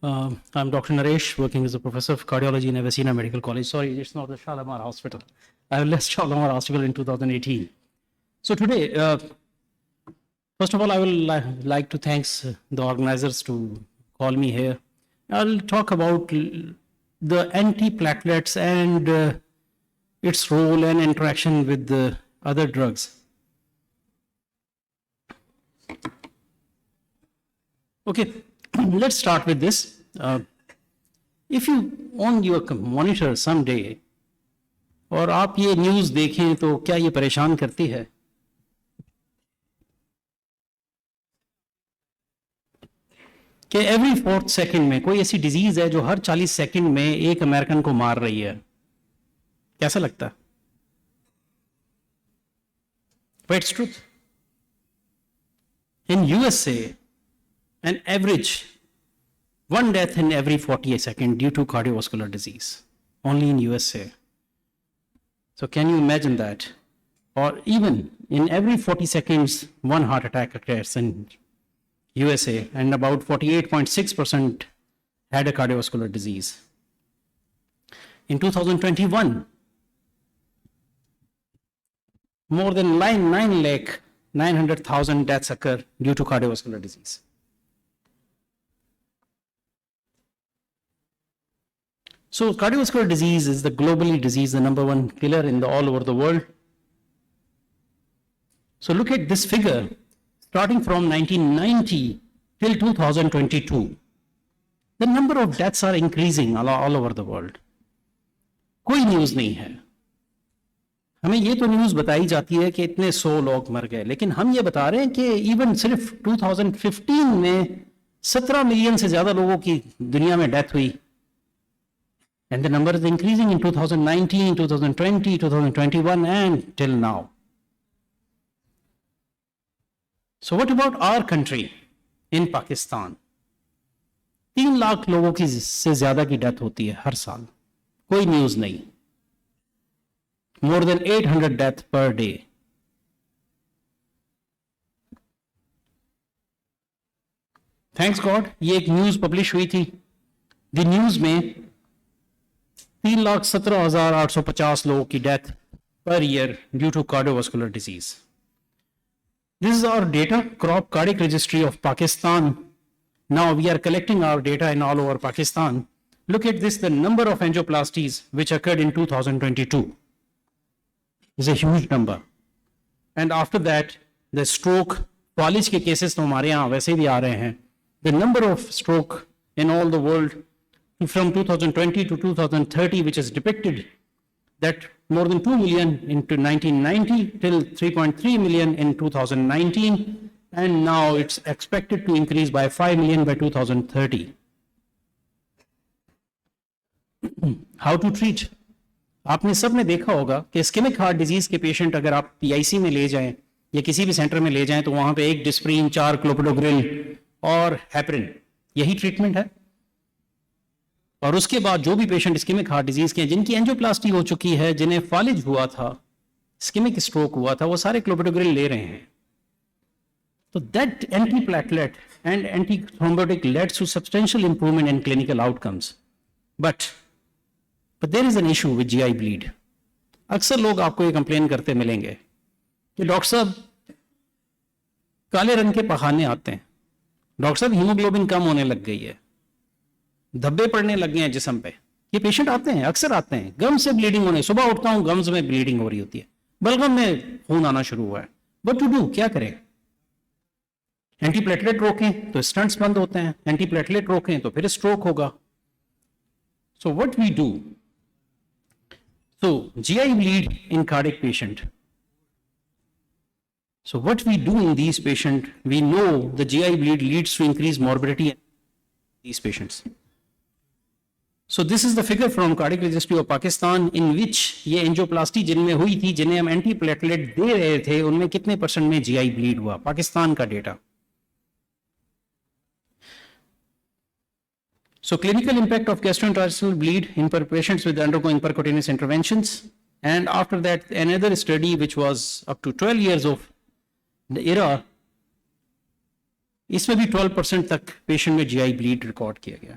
I'm Dr. Naresh, working as a professor of cardiology in Avicina Medical College. Sorry, it's not the Shalimar Hospital. I left Shalimar Hospital in 2018. So today, first of all, I will like to thank the organizers to call me here. I'll talk about the antiplatelets and its role and interaction with the other drugs. Okay, let's start with this. If you on your monitor someday, और आप ये news देखें तो क्या ये परेशान करती है? कि एवरी 4th सेकंड में कोई ऐसी डिजीज है जो हर 40 सेकंड में एक अमेरिकन को मार रही है. कैसा लगता है? But it's truth. In USA, an average one death in every 40 seconds due to cardiovascular disease, only in USA. So can you imagine that? Or even in every 40 seconds, one heart attack occurs in USA, and about 48.6% had a cardiovascular disease. In 2021, more than 9,900,000 deaths occur due to cardiovascular disease. So cardiovascular disease is the globally disease, the #1 killer in all over the world. So look at this figure, starting from 1990 till 2022. The number of deaths are increasing all over the world. कोई news नहीं है. हमें ये तो news बताई जाती है कि इतने 100 लोग मर गए, लेकिन हम ये बता रहे हैं कि इवन सिर्फ 2015 में 17 मिलियन से ज़्यादा लोगों की दुनिया में डेथ हुई. And the number is increasing in 2019, 2020, 2021 and till now. So what about our country in Pakistan? 3 lakh लोगों की से ज़्यादा की डेथ होती है हर साल. कोई न्यूज़ नहीं. More than 800 deaths per day. Thanks God, ये एक न्यूज़ पब्लिश हुई थी. The न्यूज़ में 3,17,850 लोगों की death per year due to cardiovascular disease. This is our data, crop cardiac registry of Pakistan. Now we are collecting our data in all over Pakistan. Look at this, the number of angioplasties which occurred in 2022 is a huge number. And after that, the stroke, फालिज के cases तो हमारे यहाँ वैसे भी आ रहे हैं. The number of stroke in all the world from 2020 to 2030, which is depicted that more than 2 million in 1990 till 3.3 million in 2019, and now it's expected to increase by 5 million by 2030. How to treat? आपने सब ने देखा होगा कि ischaemic heart disease के patient अगर आप PIC में ले जाएं या किसी भी सेंटर में ले जाएं तो वहां पे एक डिस्प्रिन, 4 क्लोपिडोग्रिल और हेपरिन, यही ट्रीटमेंट है. और उसके बाद जो भी पेशेंट इस्केमिक हार्ट डिजीज के जिनकी एंजियोप्लास्टी हो चुकी है, जिन्हें फालिज हुआ था, इस्केमिक स्ट्रोक हुआ था, वो सारे क्लोपिडोग्रिल ले रहे हैं. तो that antiplatelet and antithrombotic leads to substantial improvement in clinical outcomes. But there is an issue with GI bleed. अक्सर लोग आपको ये कंप्लेन करते मिलेंगे कि डॉक्टर साहब काले रंग के पखाने आते हैं, डॉक्टर साहब हीमोग्लोबिन कम होने लग गई है, धब्बे पड़ने लग गए हैं जिस्म पे. ये पेशेंट आते हैं, अक्सर आते हैं, गम से ब्लीडिंग होने, सुबह उठता हूं गम्स में ब्लीडिंग हो रही होती है, बलगम में खून आना शुरू हुआ है. What to do? क्या करें? एंटीप्लेटलेट रोकें तो स्टंट्स बंद होते हैं, एंटीप्लेटलेट रोकें तो फिर स्ट्रोक होगा. So what we do? So GI bleed in cardiac patient. So what we do in these patients, we know the GI bleed leads to increased morbidity in these patients. So this is the figure from cardiac registry of Pakistan in which ये angioplasty जिनमें हुई थी, जिन्हें हम antiplatelet दे रहे थे, उनमें कितने % में GI bleed हुआ, पाकिस्तान का data. So clinical impact of gastrointestinal bleed in patients with undergoing percutaneous interventions. And after that, another study which was up to 12 years of the era, इसमें भी 12% तक पेशेंट में GI bleed रिकॉर्ड किया गया.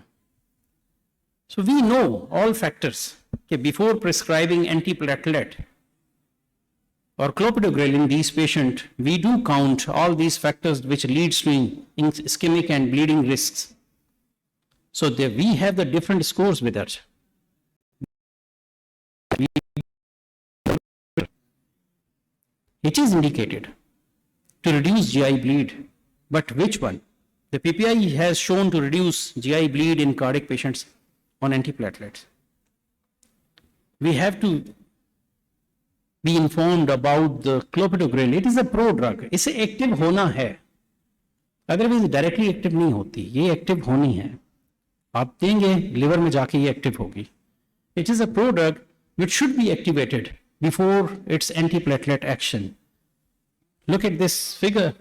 So we know all factors. Okay, before prescribing antiplatelet or clopidogrel in these patients, we do count all these factors which leads to ischemic and bleeding risks. So there we have the different scores with that. It is indicated to reduce GI bleed, but which one? The PPI has shown to reduce GI bleed in cardiac patients on antiplatelets. We have to be informed about the clopidogrel. It is a pro-drug. इसे active होना है, otherwise directly active नहीं होती, ये active होनी है. आप देंगे लिवर में जाके ये एक्टिव होगी. It is a pro-drug which should be activated before its antiplatelet action. Look at this figure.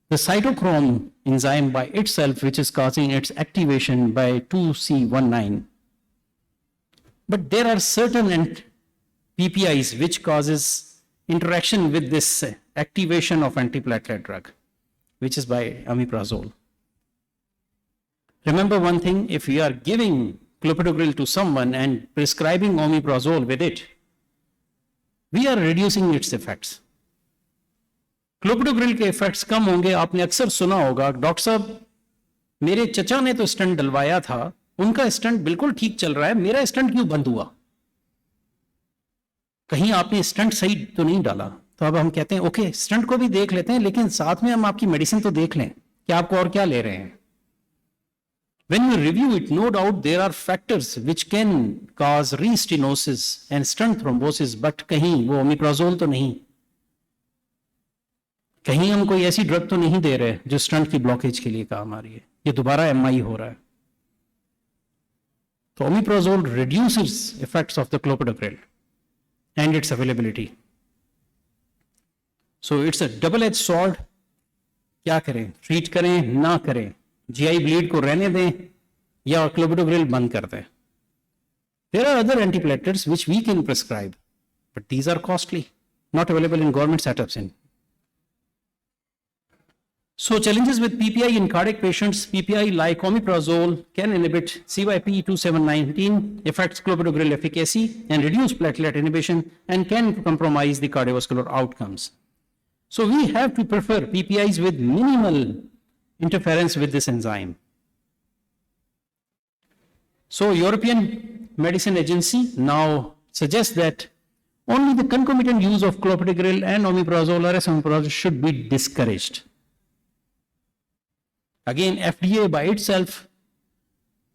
The cytochrome enzyme by itself, which is causing its activation by 2C19. But there are certain PPIs which causes interaction with this activation of antiplatelet drug, which is by omeprazole. Remember one thing, if we are giving clopidogrel to someone and prescribing omeprazole with it, we are reducing its effects. Clopidogrel के effects कम होंगे. आपने अक्सर सुना होगा, doctor साहब मेरे चचा ने तो स्टंट डलवाया था, उनका स्टंट बिल्कुल ठीक चल रहा है, मेरा स्टंट क्यों बंद हुआ? कहीं आपने स्टंट सही तो नहीं डाला. तो अब हम कहते हैं ओके, स्टंट को भी देख लेते हैं, लेकिन साथ में हम आपकी मेडिसिन तो देख लें कि आपको और क्या ले रहे हैं. When you review it, no doubt there are factors which can cause restenosis and stent thrombosis, but कहीं वो omeprazole तो नहीं, कहीं हम कोई ऐसी ड्रग तो नहीं दे रहे जो स्टंट की ब्लॉकेज के लिए काम आ रही है. ये दोबारा एमआई हो रहा है. तो omeprazole reduces effects of the clopidogrel and its availability. So it's a double-edged sword. क्या करें, ट्रीट करें ना करें, जीआई ब्लीड को रहने दें या क्लोपिडोग्रिल बंद कर दें. There are other antiplatelets which we can prescribe, but these are costly, not available in government setups. So challenges with PPI in cardiac patients. PPI like omeprazole can inhibit CYP2719, affects clopidogrel efficacy and reduce platelet inhibition, and can compromise the cardiovascular outcomes. So we have to prefer PPIs with minimal interference with this enzyme. So European Medicine Agency now suggests that only the concomitant use of clopidogrel and omeprazole or esomeprazole should be discouraged. Again, FDA by itself,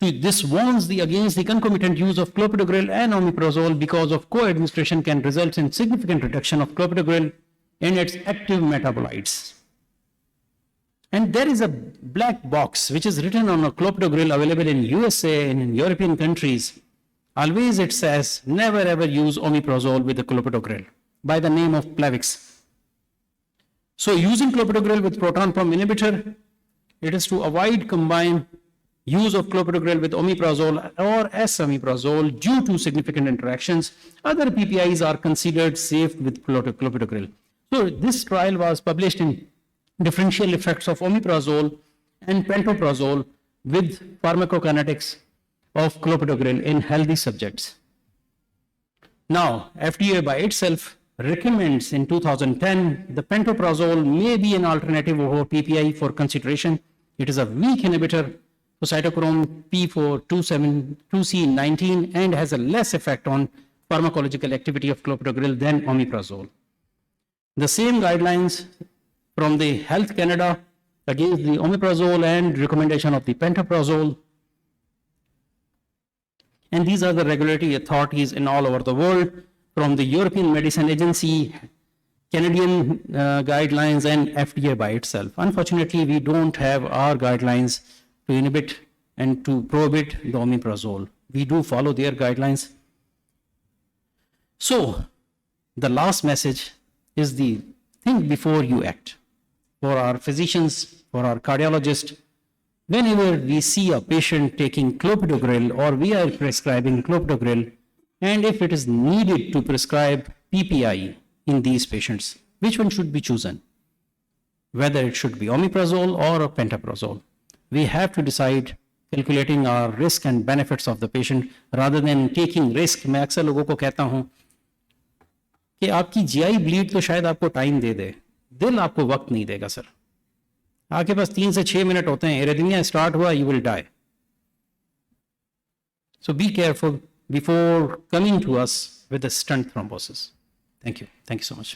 this warns against the concomitant use of clopidogrel and omeprazole because of co-administration can result in significant reduction of clopidogrel in its active metabolites. And there is a black box which is written on a clopidogrel available in USA and in European countries. Always it says never ever use omeprazole with the clopidogrel by the name of Plavix. So using clopidogrel with proton pump inhibitor, it is to avoid combined use of clopidogrel with omeprazole or esomeprazole due to significant interactions. Other PPIs are considered safe with clopidogrel. So this trial was published in Differential Effects of Omeprazole and Pantoprazole with Pharmacokinetics of Clopidogrel in Healthy Subjects. Now, FDA by itself recommends in 2010 the Pantoprazole may be an alternative over PPI for consideration. It is a weak inhibitor for cytochrome P427-2C19 and has a less effect on pharmacological activity of clopidogrel than omeprazole. The same guidelines from the Health Canada against the omeprazole and recommendation of the pantoprazole. And these are the regulatory authorities in all over the world, from the European Medicine Agency, Canadian guidelines, and FDA by itself. Unfortunately, we don't have our guidelines to inhibit and to prohibit the omeprazole. We do follow their guidelines. So, the last message is the think before you act. For our physicians, for our cardiologists, whenever we see a patient taking clopidogrel or we are prescribing clopidogrel, and if it is needed to prescribe PPI in these patients, which one should be chosen? Whether it should be omeprazole or a pantoprazole. We have to decide calculating our risk and benefits of the patient rather than taking risk. मैं अक्सर लोगों को कहता हूं कि आपकी GI bleed तो शायद आपको टाइम दे दे, दिल आपको वक्त नहीं देगा सर। आपके पास 3 से 6 मिनट होते हैं, एरिथमिया स्टार्ट हुआ, you will die. So be careful before coming to us with a stent thrombosis. Thank you so much.